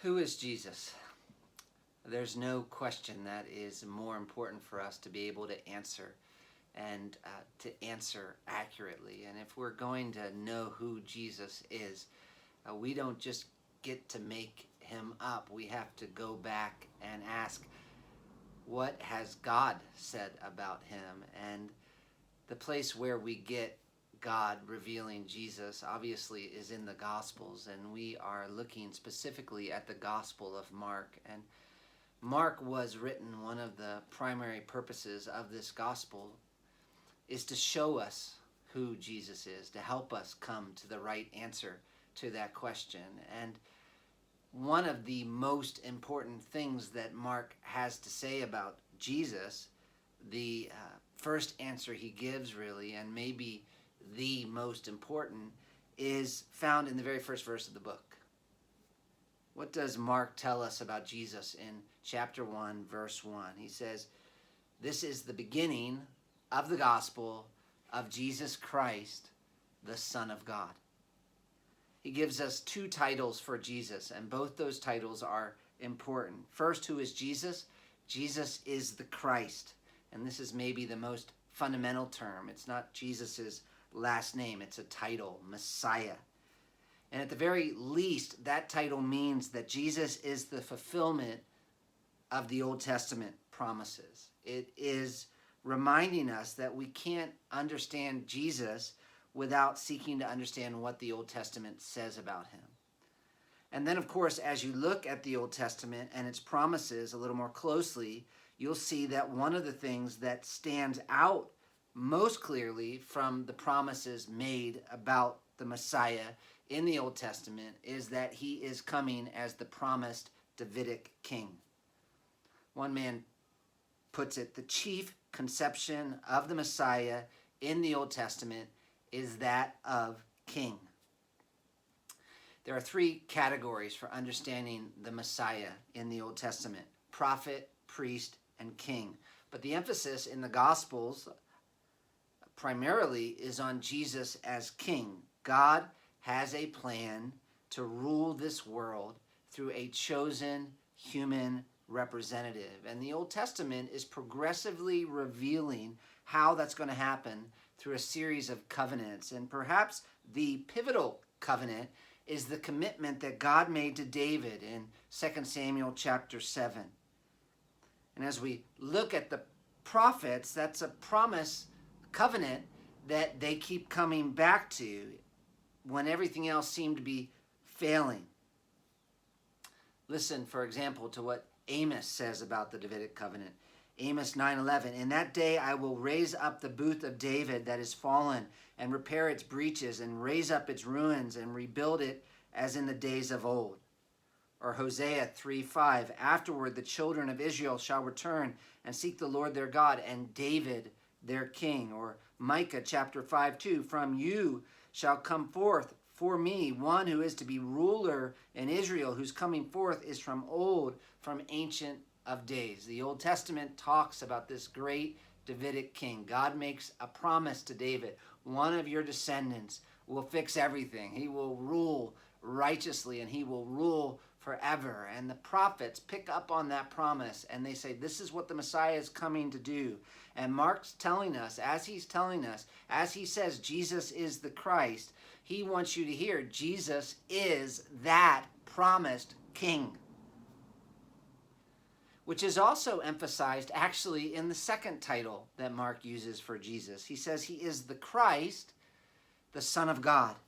Who is Jesus? There's no question that is more important for us to be able to answer and to answer accurately. And if we're going to know who Jesus is, we don't just get to make him up. We have to go back and ask, what has God said about him? And the place where we get God revealing Jesus obviously is in the Gospels, and we are looking specifically at the Gospel of Mark. And Mark was written, one of the primary purposes of this Gospel is to show us who Jesus is, to help us come to the right answer to that question. And one of the most important things that Mark has to say about Jesus, the first answer he gives really, and maybe the most important, is found in the very first verse of the book. What does Mark tell us about Jesus in chapter 1, verse 1? He says, "This is the beginning of the gospel of Jesus Christ, the Son of God." He gives us two titles for Jesus, and both those titles are important. First, who is Jesus? Jesus is the Christ. And this is maybe the most fundamental term. It's not Jesus's last name. It's a title, Messiah. And at the very least, that title means that Jesus is the fulfillment of the Old Testament promises. It is reminding us that we can't understand Jesus without seeking to understand what the Old Testament says about him. And then, of course, as you look at the Old Testament and its promises a little more closely, you'll see that one of the things that stands out most clearly from the promises made about the Messiah in the Old Testament is that he is coming as the promised Davidic king. One man puts it, the chief conception of the Messiah in the Old Testament is that of king. There are three categories for understanding the Messiah in the Old Testament: prophet, priest, and king. But the emphasis in the Gospels primarily is on Jesus as king. God has a plan to rule this world through a chosen human representative. And the Old Testament is progressively revealing how that's going to happen through a series of covenants. And perhaps the pivotal covenant is the commitment that God made to David in 2 Samuel chapter 7. And as we look at the prophets, that's a promise covenant that they keep coming back to when everything else seemed to be failing. Listen, for example, to what Amos says about the Davidic covenant. Amos 9:11, "In that day I will raise up the booth of David that is fallen, and repair its breaches, and raise up its ruins, and rebuild it as in the days of old." Or Hosea 3:5, "Afterward the children of Israel shall return and seek the Lord their God, and David their king." Or Micah chapter 5:2, "From you shall come forth for me one who is to be ruler in Israel, whose coming forth is from old, from ancient of days." The Old Testament talks about this great Davidic king. God makes a promise to David: one of your descendants will fix everything. He will rule righteously, and he will rule forever. And the prophets pick up on that promise, and they say, this is what the Messiah is coming to do. And Mark's telling us, as he says Jesus is the Christ, he wants you to hear Jesus is that promised king, which is also emphasized actually in the second title that Mark uses for Jesus. He says he is the Christ, the Son of God.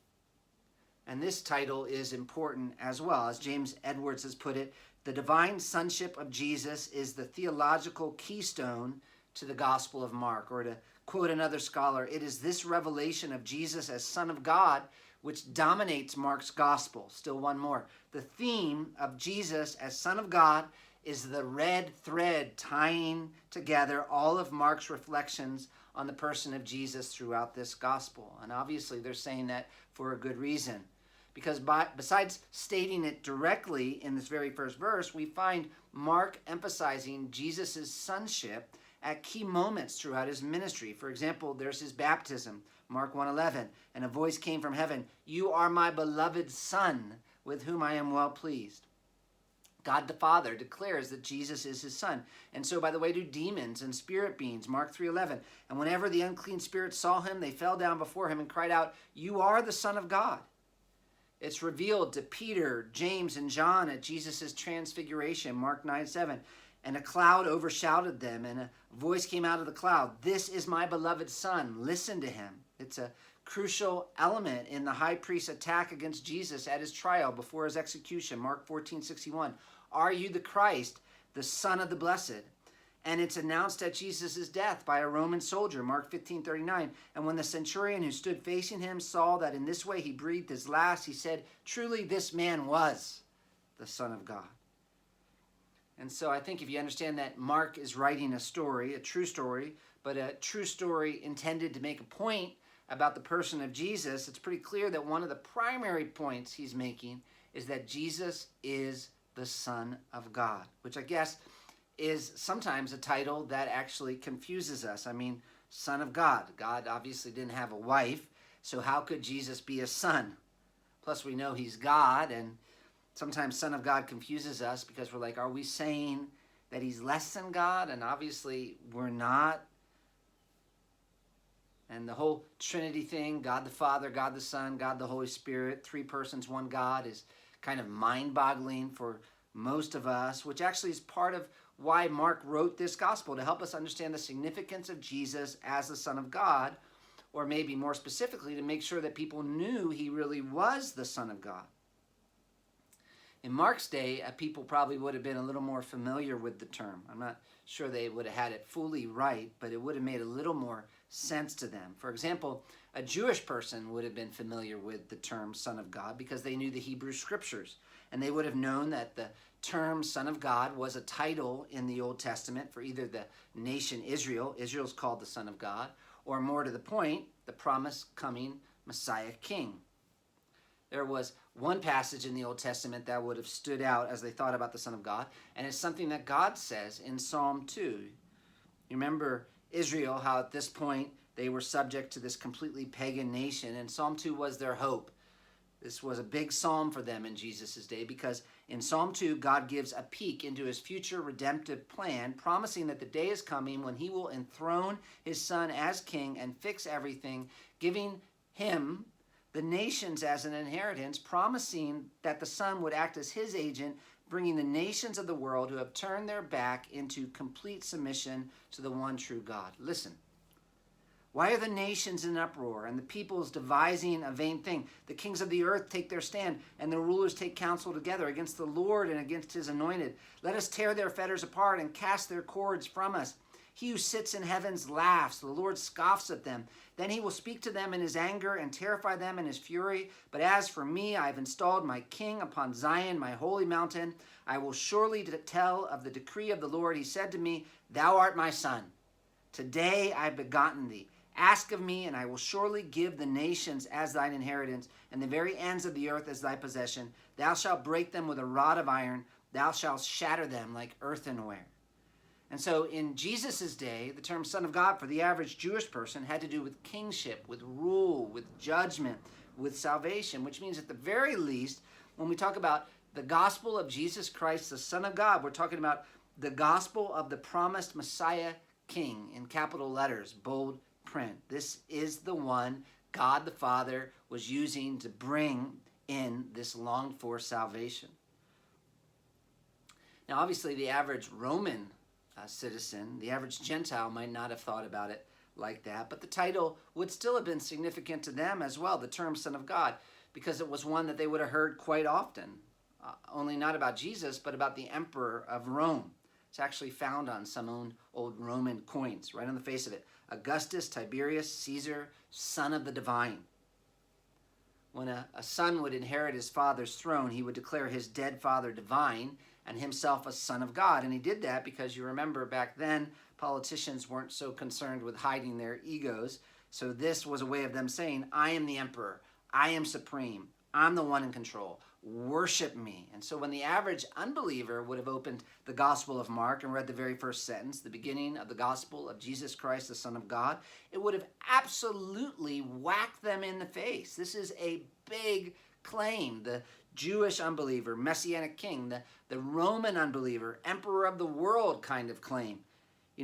And this title is important as well. As James Edwards has put it, the divine sonship of Jesus is the theological keystone to the Gospel of Mark. Or to quote another scholar, it is this revelation of Jesus as Son of God which dominates Mark's Gospel. Still one more. The theme of Jesus as Son of God is the red thread tying together all of Mark's reflections on the person of Jesus throughout this Gospel. And obviously they're saying that for a good reason. Because besides stating it directly in this very first verse, we find Mark emphasizing Jesus' sonship at key moments throughout his ministry. For example, there's his baptism, Mark 1:11, "And a voice came from heaven, 'You are my beloved Son, with whom I am well pleased.'" God the Father declares that Jesus is his son. And so, by the way, do demons and spirit beings, Mark 3:11. And whenever the unclean spirits saw him, they fell down before him and cried out, "You are the Son of God." It's revealed to Peter, James, and John at Jesus' transfiguration, Mark 9:7. And a cloud overshadowed them, and a voice came out of the cloud, "This is my beloved Son, listen to him." It's a crucial element in the high priest's attack against Jesus at his trial before his execution, Mark 14:61. Are you the Christ, the Son of the Blessed? And it's announced at Jesus' death by a Roman soldier, Mark 15:39. And when the centurion who stood facing him saw that in this way he breathed his last, he said, "Truly this man was the Son of God." And so I think if you understand that Mark is writing a story, a true story, but a true story intended to make a point about the person of Jesus, it's pretty clear that one of the primary points he's making is that Jesus is the Son of God, which I guess is sometimes a title that actually confuses us. I mean, Son of God. God obviously didn't have a wife, so how could Jesus be a son? Plus, we know he's God, and sometimes Son of God confuses us because we're like, are we saying that he's less than God? And obviously, we're not. And the whole Trinity thing, God the Father, God the Son, God the Holy Spirit, three persons, one God, is kind of mind-boggling for most of us, which actually is part of why Mark wrote this gospel, to help us understand the significance of Jesus as the Son of God, or maybe more specifically, to make sure that people knew he really was the Son of God. In Mark's day, people probably would have been a little more familiar with the term. I'm not sure they would have had it fully right, but it would have made a little more sense to them. For example, a Jewish person would have been familiar with the term Son of God because they knew the Hebrew Scriptures, and they would have known that the term Son of God was a title in the Old Testament for either the nation Israel, Israel's called the Son of God, or more to the point, the promised coming Messiah King. There was one passage in the Old Testament that would have stood out as they thought about the Son of God, and it's something that God says in Psalm 2. You remember Israel, how at this point they were subject to this completely pagan nation, and Psalm 2 was their hope. This was a big psalm for them in Jesus' day because in Psalm 2, God gives a peek into his future redemptive plan, promising that the day is coming when he will enthrone his Son as king and fix everything, giving him the nations as an inheritance, promising that the Son would act as his agent, bringing the nations of the world who have turned their back into complete submission to the one true God. Listen. Why are the nations in uproar and the peoples devising a vain thing? The kings of the earth take their stand and the rulers take counsel together against the Lord and against his anointed. Let us tear their fetters apart and cast their cords from us. He who sits in heavens laughs. The Lord scoffs at them. Then he will speak to them in his anger and terrify them in his fury. But as for me, I have installed my king upon Zion, my holy mountain. I will surely tell of the decree of the Lord. He said to me, "Thou art my son. Today I have begotten thee. Ask of me, and I will surely give the nations as thine inheritance, and the very ends of the earth as thy possession. Thou shalt break them with a rod of iron. Thou shalt shatter them like earthenware." And so in Jesus' day, the term Son of God for the average Jewish person had to do with kingship, with rule, with judgment, with salvation, which means at the very least, when we talk about the gospel of Jesus Christ, the Son of God, we're talking about the gospel of the promised Messiah King in capital letters, bold print. This is the one God the Father was using to bring in this longed-for salvation. Now, obviously, the average Roman citizen, the average Gentile, might not have thought about it like that, but the title would still have been significant to them as well, the term Son of God, because it was one that they would have heard quite often, only not about Jesus, but about the Emperor of Rome. It's actually found on some old Roman coins, right on the face of it. Augustus Tiberius Caesar, son of the divine. When a son would inherit his father's throne, he would declare his dead father divine and himself a son of God. And he did that because you remember back then, politicians weren't so concerned with hiding their egos. So this was a way of them saying, I am the emperor. I am supreme. I'm the one in control. Worship me. And so when the average unbeliever would have opened the Gospel of Mark and read the very first sentence, the beginning of the gospel of Jesus Christ, the Son of God, it would have absolutely whacked them in the face. This is a big claim. The Jewish unbeliever, Messianic king, the Roman unbeliever, emperor of the world kind of claim,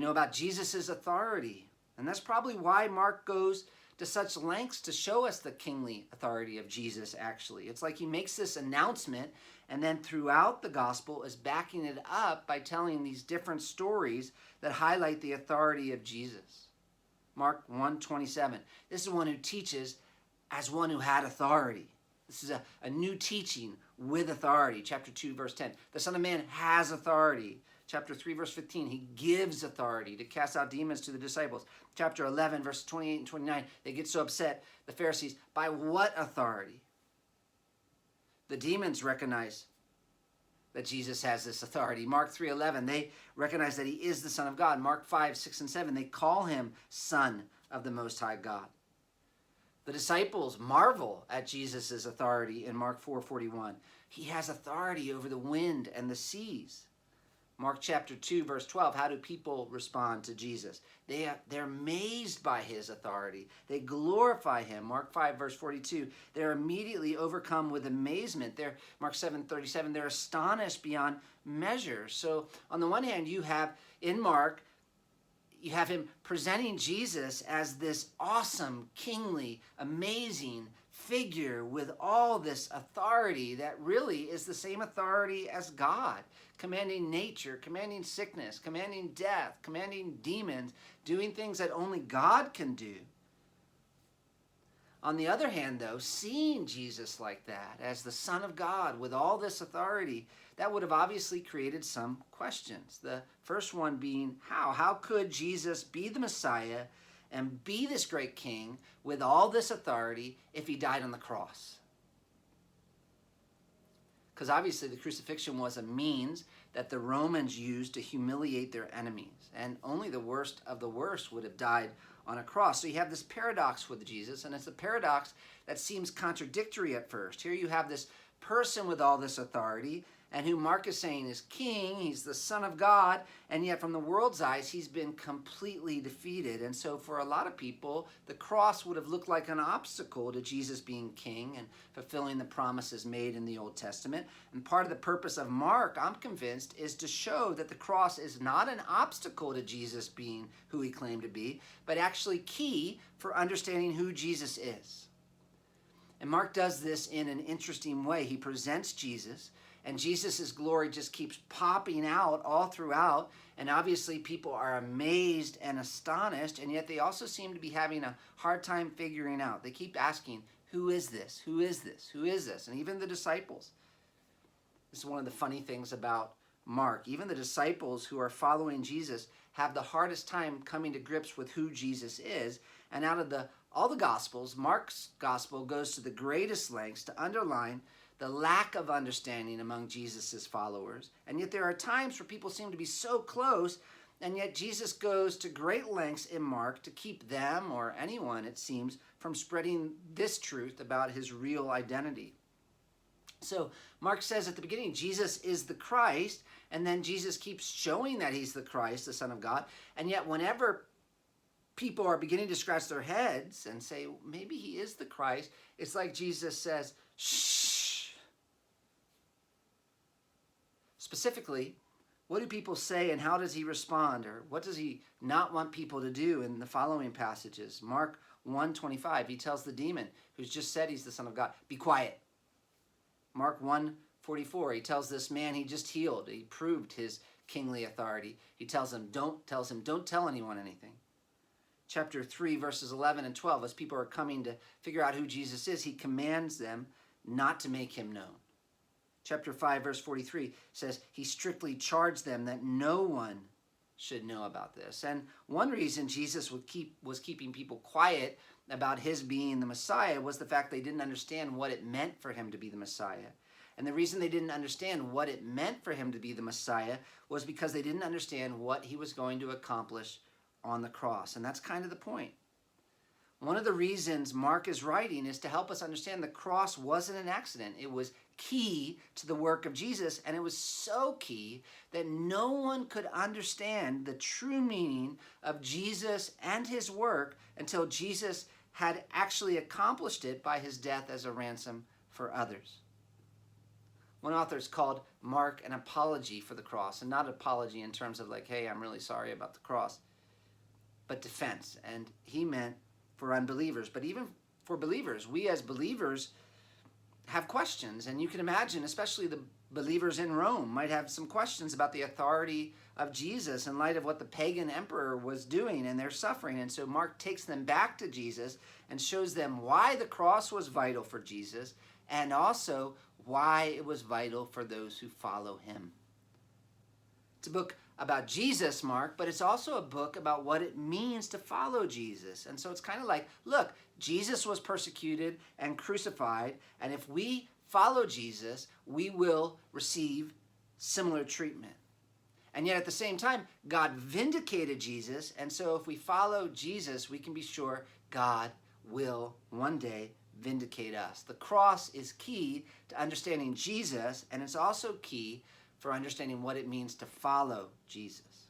about Jesus' authority. And that's probably why Mark goes to such lengths to show us the kingly authority of Jesus, actually. It's like he makes this announcement, and then throughout the gospel is backing it up by telling these different stories that highlight the authority of Jesus. Mark 1:27. This is one who teaches as one who had authority. This is a new teaching with authority. Chapter 2, verse 10. The Son of Man has authority. Chapter 3, verse 15, he gives authority to cast out demons to the disciples. Chapter 11, verse 28 and 29, they get so upset, the Pharisees, by what authority? The demons recognize that Jesus has this authority. Mark 3:11, they recognize that he is the Son of God. Mark 5, 6, and 7, they call him Son of the Most High God. The disciples marvel at Jesus' authority in Mark 4:41. He has authority over the wind and the seas. Mark chapter 2, verse 12, how do people respond to Jesus? They're amazed by his authority. They glorify him. Mark 5, verse 42, they're immediately overcome with amazement. Mark 7:37, they're astonished beyond measure. So on the one hand, you have in Mark, you have him presenting Jesus as this awesome, kingly, amazing figure with all this authority that really is the same authority as God, commanding nature, commanding sickness, commanding death, commanding demons, doing things that only God can do. On the other hand, though, seeing Jesus like that, as the Son of God with all this authority, that would have obviously created some questions. The first one being, how? How could Jesus be the Messiah and be this great king with all this authority if he died on the cross? Because obviously the crucifixion was a means that the Romans used to humiliate their enemies. And only the worst of the worst would have died on a cross. So you have this paradox with Jesus, and it's a paradox that seems contradictory at first. Here you have this person with all this authority, and who Mark is saying is king, he's the Son of God, and yet from the world's eyes, he's been completely defeated. And so for a lot of people, the cross would have looked like an obstacle to Jesus being king and fulfilling the promises made in the Old Testament. And part of the purpose of Mark, I'm convinced, is to show that the cross is not an obstacle to Jesus being who he claimed to be, but actually key for understanding who Jesus is. And Mark does this in an interesting way. He presents Jesus, and Jesus' glory just keeps popping out all throughout. And obviously people are amazed and astonished, and yet they also seem to be having a hard time figuring out. They keep asking, who is this? Who is this? Who is this? And even the disciples. This is one of the funny things about Mark. Even the disciples who are following Jesus have the hardest time coming to grips with who Jesus is. And out of all the Gospels, Mark's Gospel goes to the greatest lengths to underline the lack of understanding among Jesus' followers. And yet there are times where people seem to be so close, and yet Jesus goes to great lengths in Mark to keep them, or anyone, it seems, from spreading this truth about his real identity. So Mark says at the beginning, Jesus is the Christ, and then Jesus keeps showing that he's the Christ, the Son of God. And yet whenever people are beginning to scratch their heads and say, maybe he is the Christ, it's like Jesus says, shh. Specifically, what do people say and how does he respond? Or what does he not want people to do in the following passages? Mark 1:25, he tells the demon who's just said he's the Son of God, be quiet. Mark 1:44, he tells this man he just healed, he proved his kingly authority. He tells him, don't tell anyone anything. Chapter 3, verses 11 and 12, as people are coming to figure out who Jesus is, he commands them not to make him known. Chapter 5, verse 43 says he strictly charged them that no one should know about this. And one reason Jesus was keeping people quiet about his being the Messiah was the fact they didn't understand what it meant for him to be the Messiah. And the reason they didn't understand what it meant for him to be the Messiah was because they didn't understand what he was going to accomplish on the cross. And that's kind of the point. One of the reasons Mark is writing is to help us understand the cross wasn't an accident. It was key to the work of Jesus, and it was so key that no one could understand the true meaning of Jesus and his work until Jesus had actually accomplished it by his death as a ransom for others. One author has called Mark an apology for the cross, and not apology in terms of like, hey, I'm really sorry about the cross, but defense. And he meant for unbelievers, but even for believers. We as believers have questions, and you can imagine, especially the believers in Rome might have some questions about the authority of Jesus in light of what the pagan emperor was doing and their suffering. And so Mark takes them back to Jesus and shows them why the cross was vital for Jesus, and also why it was vital for those who follow him. It's a book about Jesus, Mark, but it's also a book about what it means to follow Jesus. And so it's kind of like, look, Jesus was persecuted and crucified, and if we follow Jesus, we will receive similar treatment. And yet at the same time, God vindicated Jesus, and so if we follow Jesus, we can be sure God will one day vindicate us. The cross is key to understanding Jesus, and it's also key for understanding what it means to follow Jesus.